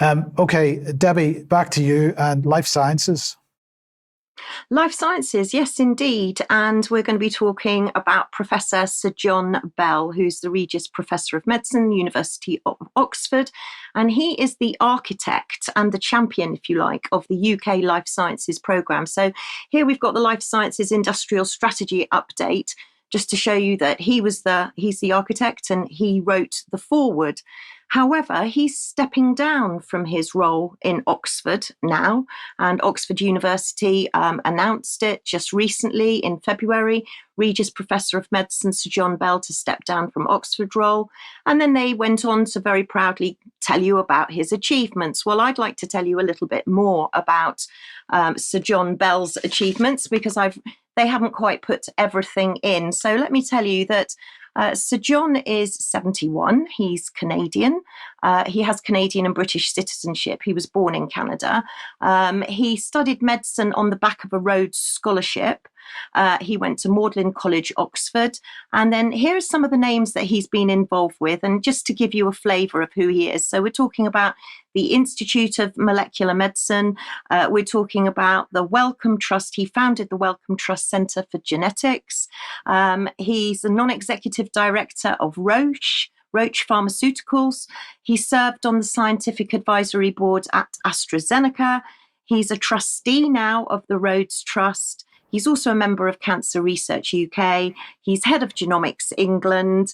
Okay, Debi, back to you and life sciences. Life sciences, yes, indeed. And we're going to be talking about Professor Sir John Bell, who's the Regius Professor of Medicine, University of Oxford. And he is the architect and the champion, if you like, of the UK Life Sciences programme. So here we've got the Life Sciences Industrial Strategy update, just to show you that he's the architect and he wrote the foreword. However, he's stepping down from his role in Oxford now, and Oxford University announced it just recently in February. Regius Professor of Medicine Sir John Bell to step down from Oxford role. And then they went on to very proudly tell you about his achievements. Well, I'd like to tell you a little bit more about Sir John Bell's achievements, because they haven't quite put everything in. So let me tell you that Sir John is 71. He's Canadian. He has Canadian and British citizenship. He was born in Canada. He studied medicine on the back of a Rhodes Scholarship. He went to Magdalen College, Oxford. And then here are some of the names that he's been involved with, and just to give you a flavour of who he is. So we're talking about the Institute of Molecular Medicine. We're talking about the Wellcome Trust. He founded the Wellcome Trust Centre for Genetics. He's the non-executive director of Roche Pharmaceuticals. He served on the scientific advisory board at AstraZeneca. He's a trustee now of the Rhodes Trust. He's also a member of Cancer Research UK. He's head of Genomics England.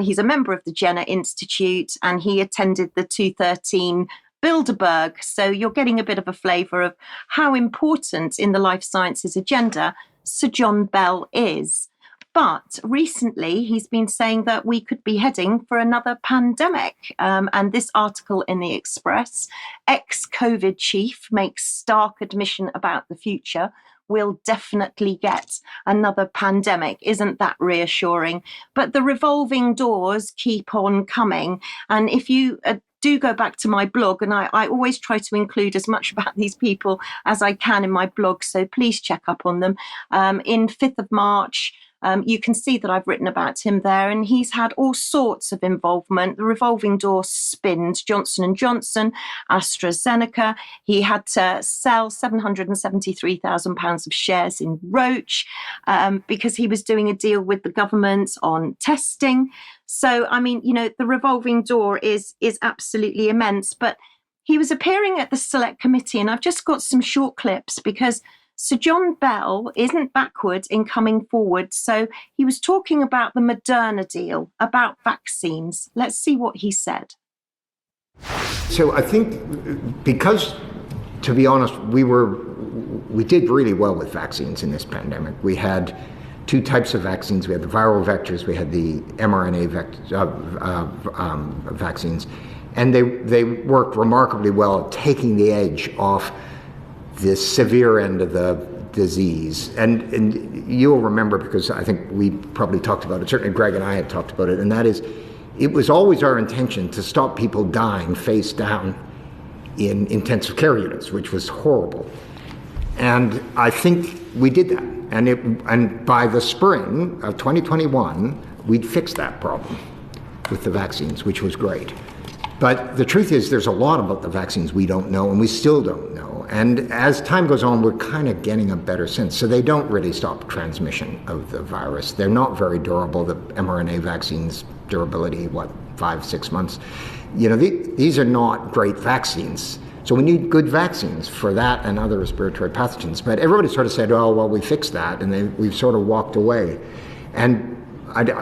He's a member of the Jenner Institute, and he attended the 2013 Bilderberg. So you're getting a bit of a flavour of how important in the life sciences agenda Sir John Bell is. But recently, he's been saying that we could be heading for another pandemic. And this article in the Express, ex-COVID chief makes stark admission about the future. We'll definitely get another pandemic. Isn't that reassuring? But the revolving doors keep on coming. And if you do go back to my blog, and I always try to include as much about these people as I can in my blog, so please check up on them. In 5th of March, you can see that I've written about him there, and he's had all sorts of involvement. The revolving door spins: Johnson & Johnson, AstraZeneca. He had to sell £773,000 of shares in Roche because he was doing a deal with the government on testing. So, I mean, you know, the revolving door is absolutely immense. But he was appearing at the Select Committee, and I've just got some short clips because Sir John Bell isn't backward in coming forward. So he was talking about the Moderna deal, about vaccines. Let's see what he said. So I think because, to be honest, we did really well with vaccines in this pandemic. We had two types of vaccines. We had the viral vectors, we had the mRNA vaccines, and they worked remarkably well at taking the edge off the severe end of the disease. And you'll remember, because I think we probably talked about it, certainly Greg and I had talked about it, and that is, it was always our intention to stop people dying face down in intensive care units, which was horrible. And I think we did that. And by the spring of 2021, we'd fixed that problem with the vaccines, which was great. But the truth is, there's a lot about the vaccines we don't know, and we still don't know. And as time goes on, we're kind of getting a better sense. So they don't really stop transmission of the virus. They're not very durable. The mRNA vaccines, durability, 5-6 months. You know, these are not great vaccines. So we need good vaccines for that and other respiratory pathogens. But everybody sort of said, oh, well, we fixed that, and we've sort of walked away. And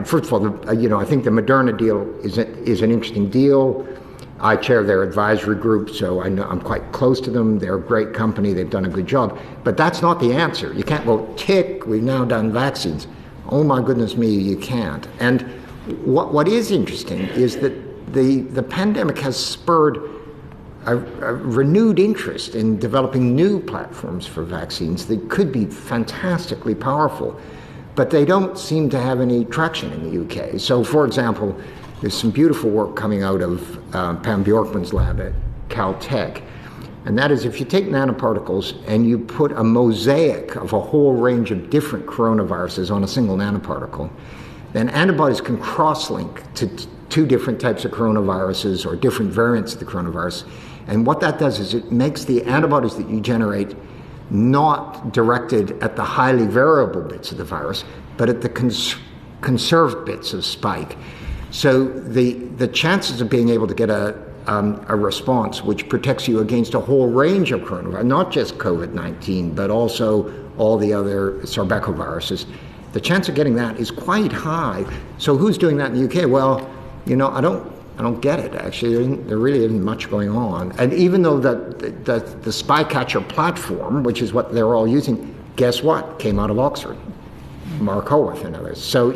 first of all, I think the Moderna deal is an interesting deal. I chair their advisory group, so I know I'm quite close to them. They're a great company. They've done a good job. But that's not the answer. You can't go, tick, we've now done vaccines. Oh, my goodness me, you can't. And what is interesting is that the pandemic has spurred a renewed interest in developing new platforms for vaccines that could be fantastically powerful, but they don't seem to have any traction in the UK. So, for example, there's some beautiful work coming out of Pam Bjorkman's lab at Caltech, and that is, if you take nanoparticles and you put a mosaic of a whole range of different coronaviruses on a single nanoparticle, then antibodies can cross-link two different types of coronaviruses or different variants of the coronavirus. And what that does is it makes the antibodies that you generate not directed at the highly variable bits of the virus, but at the conserved bits of spike. So the chances of being able to get a response which protects you against a whole range of coronavirus, not just COVID-19, but also all the other sarbecoviruses, the chance of getting that is quite high. So who's doing that in the UK? Well, I don't get it, actually. There really isn't much going on. And even though the spy catcher platform, which is what they're all using, guess what? Came out of Oxford. Mark Howarth and others. So,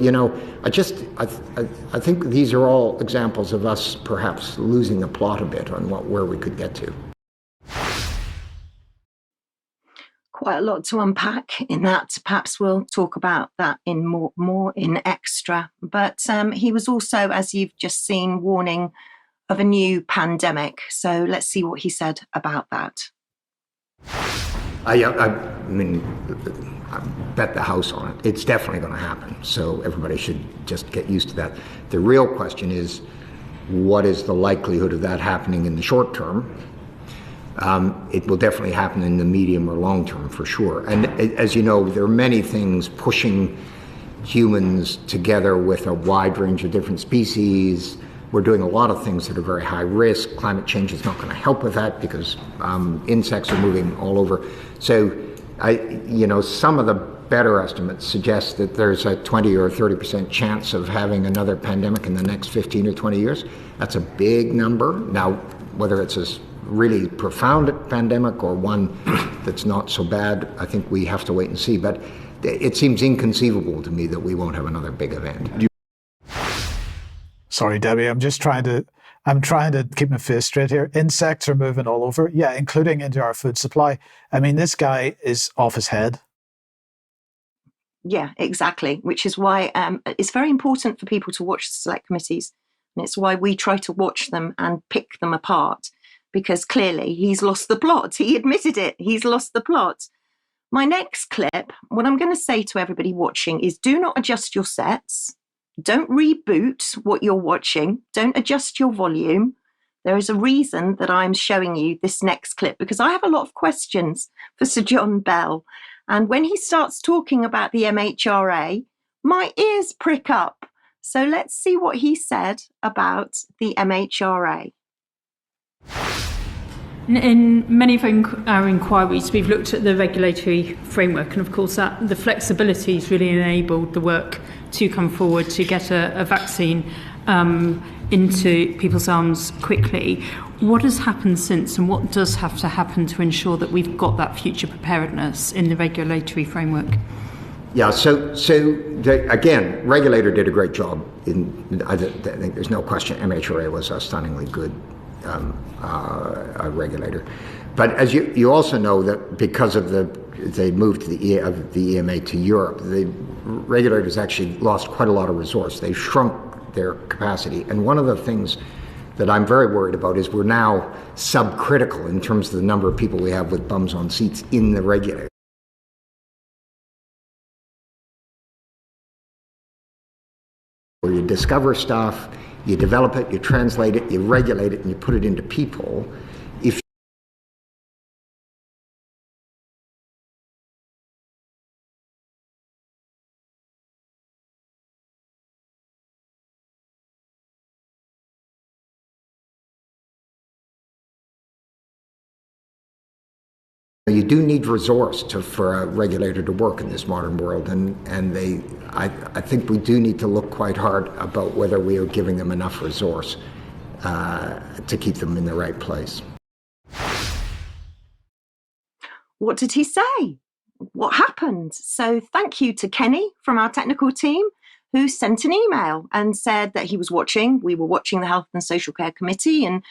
I think these are all examples of us perhaps losing the plot a bit on where we could get to. Quite a lot to unpack in that. Perhaps we'll talk about that in more in extra. But he was also, as you've just seen, warning of a new pandemic. So let's see what he said about that. I bet the house on it. It's definitely going to happen. So everybody should just get used to that. The real question is, what is the likelihood of that happening in the short term? It will definitely happen in the medium or long term, for sure. And as you know, there are many things pushing humans together with a wide range of different species. We're doing a lot of things that are very high risk. Climate change is not going to help with that because insects are moving all over. So, some of the better estimates suggest that there's a 20 or 30% chance of having another pandemic in the next 15 or 20 years. That's a big number. Now, whether it's a really profound pandemic or one that's not so bad, I think we have to wait and see. But it seems inconceivable to me that we won't have another big event. Sorry, Debbie, I'm trying to keep my face straight here. Insects are moving all over, including into our food supply. I mean, this guy is off his head. Yeah, exactly, which is why it's very important for people to watch the select committees. And it's why we try to watch them and pick them apart, because clearly he's lost the plot. He admitted it. He's lost the plot. My next clip, what I'm going to say to everybody watching is, do not adjust your sets. Don't reboot what you're watching. Don't adjust your volume. There is a reason that I'm showing you this next clip, because I have a lot of questions for Sir John Bell. And when he starts talking about the MHRA, my ears prick up. So let's see what he said about the MHRA. In many of our inquiries, we've looked at the regulatory framework, and of course that the flexibility has really enabled the work to come forward to get a vaccine into people's arms quickly. What has happened since, and what does have to happen to ensure that we've got that future preparedness in the regulatory framework? Yeah, so again, regulator did a great job. I think there's no question MHRA was a stunningly good regulator. But as you also know, that because of they moved the EMA to Europe, the regulators actually lost quite a lot of resource. They shrunk their capacity. And one of the things that I'm very worried about is we're now subcritical in terms of the number of people we have with bums on seats in the regulator. Where you discover stuff, you develop it, you translate it, you regulate it, and you put it into people. You do need resource for a regulator to work in this modern world, and I think we do need to look quite hard about whether we are giving them enough resource to keep them in the right place. What did he say? What happened? So thank you to Kenny from our technical team, who sent an email and said that he was watching. We were watching the Health and Social Care Committee, and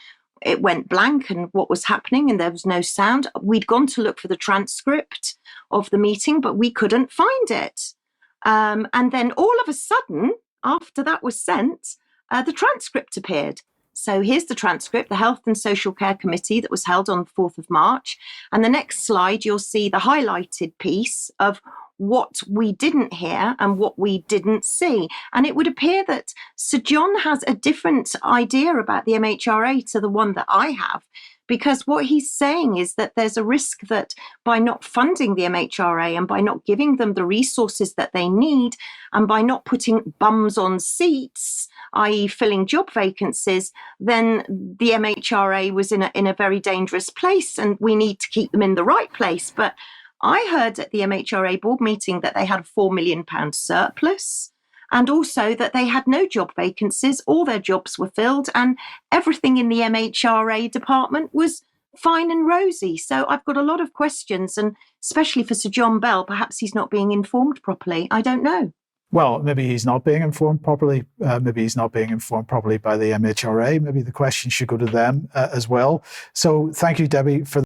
it went blank and what was happening, and there was no sound. We'd gone to look for the transcript of the meeting, but we couldn't find it. And then all of a sudden, after that was sent, the transcript appeared. So here's the transcript, the Health and Social Care Committee that was held on the 4th of March. And the next slide, you'll see the highlighted piece of what we didn't hear and what we didn't see. And it would appear that Sir John has a different idea about the MHRA to the one that I have, because what he's saying is that there's a risk that by not funding the MHRA and by not giving them the resources that they need and by not putting bums on seats, i.e. filling job vacancies, then the MHRA was in a very dangerous place and we need to keep them in the right place. But I heard at the MHRA board meeting that they had a £4 million surplus, and also that they had no job vacancies, all their jobs were filled, and everything in the MHRA department was fine and rosy. So I've got a lot of questions, and especially for Sir John Bell, perhaps he's not being informed properly. I don't know. Well, maybe he's not being informed properly. Maybe he's not being informed properly by the MHRA. Maybe the question should go to them as well. So thank you, Debi, for